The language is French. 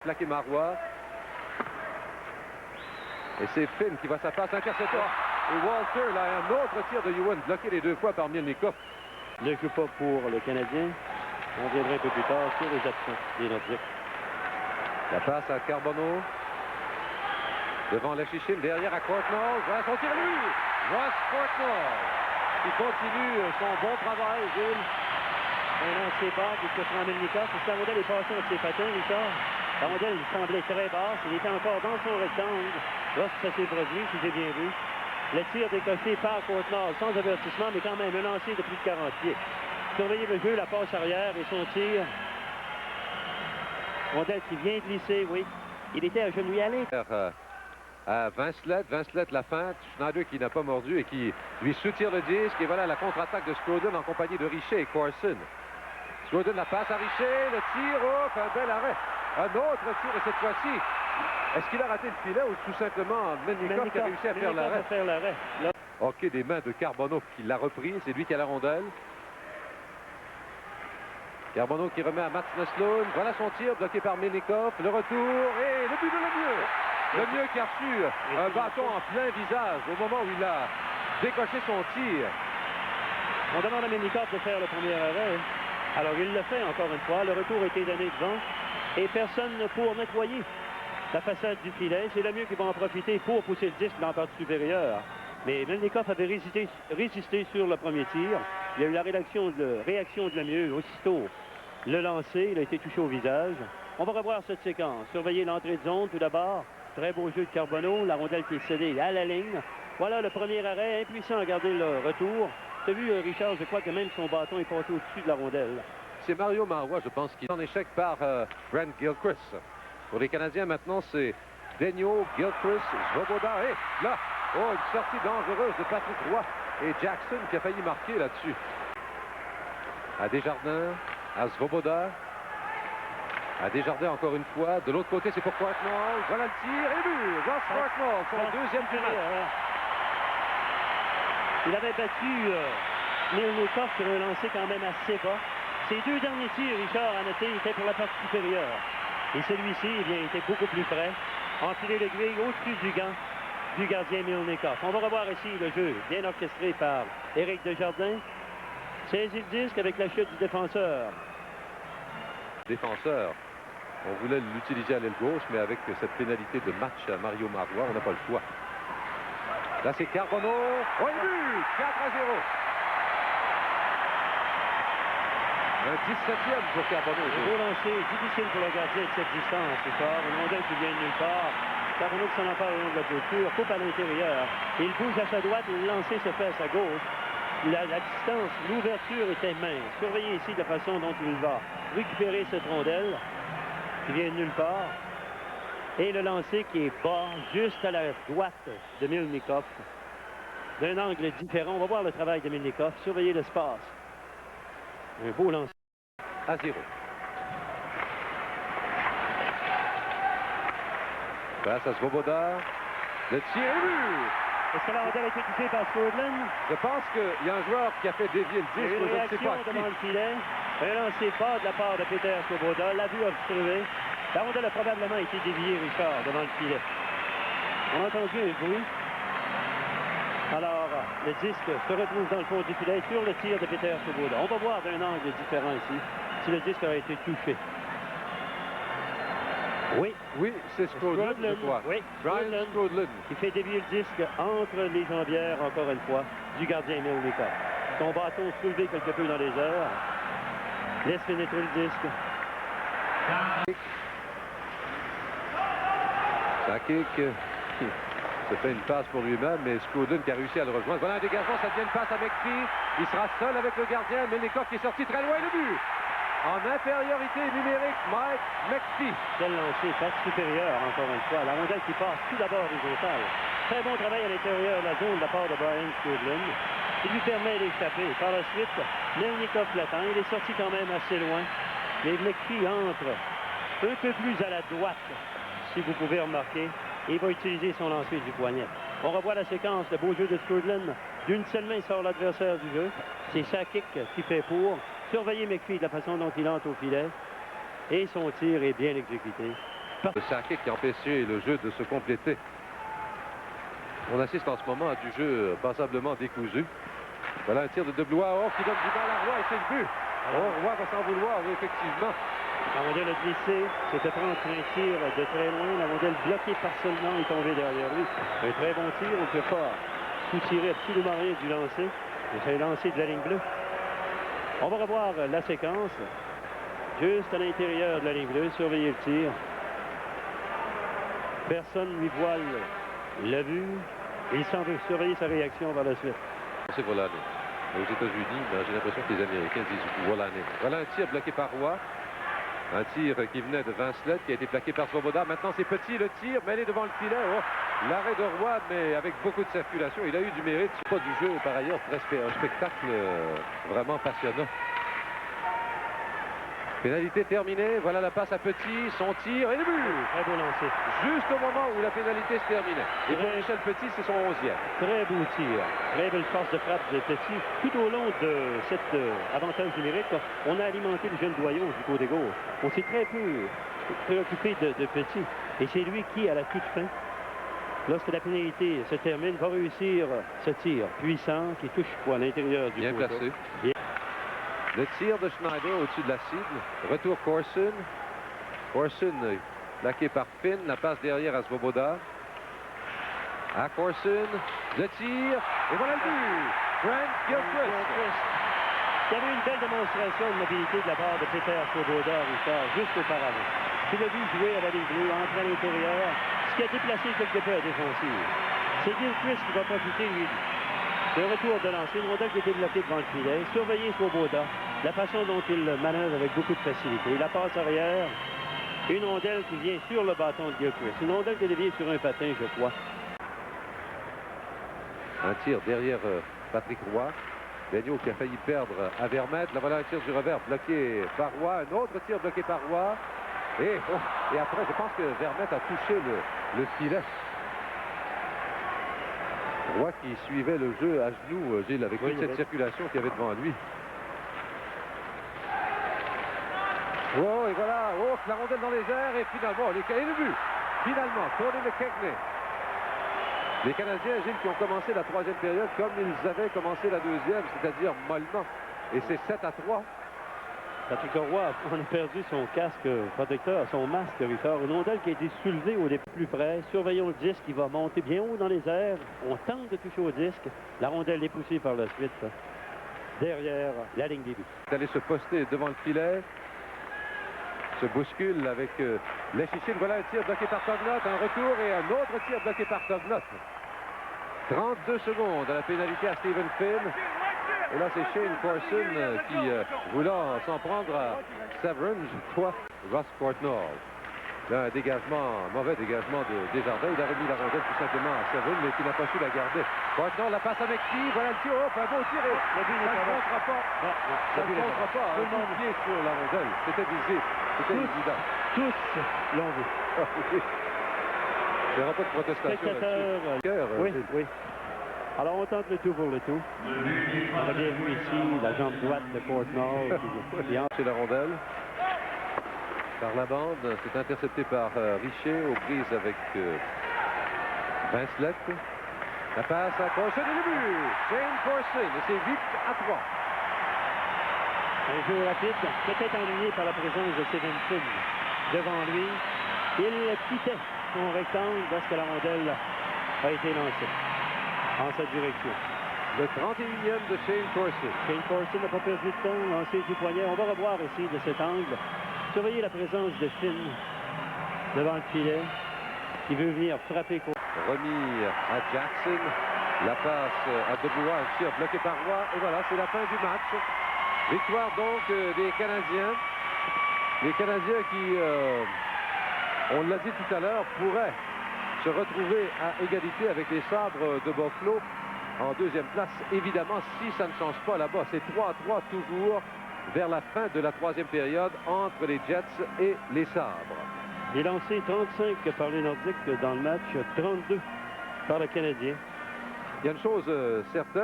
plaqué Marois. Et c'est Finn qui voit sa passe intercepteur. Et Walter, là, un autre tir de Ewan, bloqué les deux fois par Mielnikov. Ne joue pas pour le Canadien. On viendra un peu plus tard sur les absents des Nordiques. La passe à Carbonneau. Devant la Chichine, derrière à Courtnall. Voilà son tir, lui! Ross Courtnall qui continue son bon travail, Gilles. Un lancé bas qui se prend Mielnikov. La rondelle est passée entre ses patins, Richard. La rondelle semblait très basse. Il était encore dans son rectangle lorsque ça s'est produit, si j'ai bien vu. Le tir décoché par Courtnall sans avertissement, mais quand même un lancer de plus de 40 pieds. Surveillez le jeu, la passe arrière et son tir. Rondelle qui vient glisser, oui. Il était agenouillé à Vincelette. Vincelette la feinte. Schneider qui n'a pas mordu et qui lui soutire le disque. Et voilà la contre-attaque de Scoden en compagnie de Richer et Corson. Scoden la passe à Richer. Le tir, oh, un bel arrêt. Un autre tir et cette fois-ci, est-ce qu'il a raté le filet ou tout simplement Mielnikov qui a réussi à faire l'arrêt? Hockey des mains de Carbonneau qui l'a repris. C'est lui qui a la rondelle. Carbonneau qui remet à Mats Naslund. Voilà son tir bloqué par Mielnikov. Le retour et le but de Lemieux. Lemieux qui a reçu un bâton en plein visage au moment où il a décoché son tir. On demande à Mielnikov de faire le premier arrêt. Alors il le fait encore une fois. Le retour a été donné devant. Et personne pour nettoyer la façade du filet. C'est Lemieux qui va en profiter pour pousser le disque dans la partie supérieure. Mais Mielnikov avait résisté sur le premier tir. Il y a eu la réaction de Lemieux aussitôt. Le lancer, il a été touché au visage. On va revoir cette séquence. Surveiller l'entrée de zone tout d'abord. Très beau jeu de Carbonneau. La rondelle qui est cédée à la ligne. Voilà le premier arrêt. Impuissant à garder le retour. Tu as vu, Richard, je crois que même son bâton est passé au-dessus de la rondelle. C'est Mario Marois, je pense, qui est en échec par Brent Gilchrist. Pour les Canadiens, maintenant, c'est Daigneault, Gilchrist, Svoboda. Et là, oh, une sortie dangereuse de Patrick Roy et Jackson qui a failli marquer là-dessus. À Desjardins, à Svoboda. À Desjardins encore une fois. De l'autre côté, c'est pour Courtnall. Voilà le tir et but. Ross Courtnall, son deuxième but. Il avait battu Mielnikov sur un lancer quand même assez bas. Ses deux derniers tirs, Richard, à noter, étaient pour la partie supérieure. Et celui-ci, eh bien, était beaucoup plus près. Enfilé le grille au-dessus du gant du gardien Mielnikov. On va revoir ici le jeu, bien orchestré par Éric Desjardins. Saisit le disque avec la chute du défenseur. Défenseur. On voulait l'utiliser à l'aile gauche, mais avec cette pénalité de match à Mario Marois, on n'a pas le choix. Là, c'est Carbonneau. Oh, le but! 4-0. Un 17e pour Carbonneau. Un beau lancer, difficile pour le gardien de cette distance, Richard. Une rondelle qui vient de nulle part. Carbonneau qui s'en empare au long de la clôture, coupe à l'intérieur. Il bouge à sa droite, le lancer se fait à sa gauche. La distance, l'ouverture était mince. Surveillez ici de la façon dont il va récupérer cette rondelle qui vient de nulle part. Et le lancer qui est bas, juste à la droite de Mielnikov. D'un angle différent. On va voir le travail de Mielnikov. Surveillez l'espace. Un beau lancer. À 0. Passe à Svoboda. Le tir est but. Est-ce que la rondelle a été touchée par Scoden? Je pense qu'il y a un joueur qui a fait dévier le disque. Une réaction devant le filet. Un lancer bas de la part de Peter Svoboda. La vue obstruée. La rondelle a probablement été déviée, Richard, devant le filet. On a entendu un bruit. Alors, le disque se retrouve dans le fond du filet sur le tir de Peter Svoboda. On va voir d'un angle différent ici si le disque a été touché. Oui. Oui, c'est Scoden, je crois. Oui, Brian Scoden. Qui fait dévier le disque entre les jambières, encore une fois, du gardien Mielnikov. Son bâton soulevé quelque peu dans les airs. Laisse pénétrer le disque. Sakic se fait une passe pour lui-même, mais Scoden qui a réussi à le rejoindre. Voilà un dégagement, ça devient une passe à McPhee. Il sera seul avec le gardien. Mielnikov qui est sorti très loin, le but. En infériorité numérique, Mike McPhee. Quel lancer, passe supérieure, encore une fois. La rondelle qui passe tout d'abord horizontale. Très bon travail à l'intérieur de la zone de la part de Brian Scoden. Il lui permet d'échapper. Par la suite, Mielnikov l'attend. Il est sorti quand même assez loin. Mais McPhee entre un peu plus à la droite, si vous pouvez remarquer. Et il va utiliser son lancer du poignet. On revoit la séquence, le beau jeu de Scoden. D'une seule main, il sort l'adversaire du jeu. C'est Sakic qui fait pour. Surveillez McPhee de la façon dont il entre au filet. Et son tir est bien exécuté. Le Sakic qui a empêché le jeu de se compléter. On assiste en ce moment à du jeu passablement décousu. Voilà un tir de Deblois qui donne du mal à Roy et c'est le but. Roy va s'en vouloir, oui, effectivement. La rondelle a glissé, c'était prendre un tir de très loin. La rondelle bloquée partiellement est tombée derrière lui. Un très bon tir, on ne peut pas soutirer absolument rien du lancer. C'est un lancer de la ligne bleue. On va revoir la séquence. Juste à l'intérieur de la ligne bleue, surveiller le tir. Personne ne lui voile le but. Il semble surveiller sa réaction par la suite. C'est Volané. Aux États-Unis, j'ai l'impression que les Américains disent Volané. Voilà un tir bloqué par Roy. Un tir qui venait de Vincelette, qui a été plaqué par Svoboda. Maintenant, c'est petit le tir, mêlé devant le filet. Oh, l'arrêt de Roy, mais avec beaucoup de circulation. Il a eu du mérite. C'est pas du jeu, par ailleurs, un spectacle vraiment passionnant. Pénalité terminée. Voilà la passe à Petit, son tir et le but. Très beau lancer. Juste au moment où la pénalité se terminait. Et pour Michel Petit, c'est son 11e. Très beau tir. Très belle force de frappe de Petit. Tout au long de cet avantage numérique, on a alimenté le jeune Doyon du côté gauche. On s'est très peu préoccupé de Petit. Et c'est lui qui, à la toute fin, lorsque la pénalité se termine, va réussir ce tir puissant qui touche à l'intérieur du Bien poteau. placé. Le tir de Schneider au-dessus de la cible. Retour Corson. Corson plaqué par Finn. La passe derrière à Svoboda. À Corson. Le tir. Et voilà le but. Brent Gilchrist. Il y avait une belle démonstration de mobilité de la part de Peter Svoboda, Richard, juste auparavant. Tu l'as vu jouer à la ligne bleue, entrer à l'intérieur, ce qui a déplacé quelque peu la défensive. C'est Gilchrist qui va profiter, lui. C'est un retour de lancer, une rondelle qui a été bloquée devant le filet. Surveiller Svoboda, la façon dont il manœuvre avec beaucoup de facilité. La passe arrière, une rondelle qui vient sur le bâton de Gilchrist. Une rondelle qui dévie sur un patin, je crois. Un tir derrière Patrick Roy. Dagneau qui a failli perdre à Vermette. Là, voilà un tir du revers bloqué par Roy. Un autre tir bloqué par Roy. Et après, je pense que Vermette a touché le filet. Roy qui suivait le jeu à genoux, Gilles, avec toute cette circulation qu'il y avait devant lui. Oh, et voilà, la rondelle dans les airs, et finalement, et le but. Finalement, Tony McKechnie. Les Canadiens, Gilles, qui ont commencé la troisième période comme ils avaient commencé la deuxième, c'est-à-dire mollement. Et c'est 7-3. Patrick Roy, on a perdu son casque protecteur, son masque, Richard. Une rondelle qui a été soulevée au début plus près. Surveillons le disque, il va monter bien haut dans les airs. On tente de toucher au disque. La rondelle est poussée par la suite derrière la ligne des buts. D'aller se poster devant le filet. Se bouscule avec Leschyshyn. Voilà un tir bloqué par Tognott, un retour et un autre tir bloqué par Tognott. 32 secondes à la pénalité à Stephen Finn. Et là, c'est Shane Corson qui, voulant s'en prendre à Severin, toi, Ross Courtnall. Là, un dégagement, mauvais dégagement de Desjardins. Il a remis la rondelle tout simplement à Severin, mais qui n'a pas su la garder. Courtnall la passe avec qui? Voilà le tir. Oh, un beau tir. Ça ne comptera pas. Ça ne comptera pas. Un coup de pied sur la rondelle. C'était visible. C'était évident. Tous l'ont vu. Il n'y aura pas de protestation là-dessus. Oui. Alors, on tente le tout pour le tout. On a bien vu ici la jambe droite de Courtnall. C'est la rondelle. Par la bande, c'est intercepté par Richer aux prises avec Vincelette. La passe à Corson et le but. Shane Corson, et c'est 8-3. Un jeu rapide, peut-être ennuyé par la présence de Stephen Finn devant lui. Il quittait son rectangle lorsque la rondelle a été lancée en cette direction. Le 31e de Shane Corson. Shane Corson n'a pas perdu de temps, lancé du poignet. On va revoir ici de cet angle. Surveillez la présence de Finn devant le filet qui veut venir frapper. Remis à Jackson. La passe à Debois, un tir bloqué par Roy. Et voilà, c'est la fin du match. Victoire donc des Canadiens. Les Canadiens qui, on l'a dit tout à l'heure, pourraient se retrouver à égalité avec les Sabres de Buffalo en deuxième place. Évidemment, si ça ne change pas là-bas, c'est 3-3 toujours vers la fin de la troisième période entre les Jets et les Sabres. Il est lancé 35 par les Nordiques dans le match, 32 par le Canadien. Il y a une chose certaine.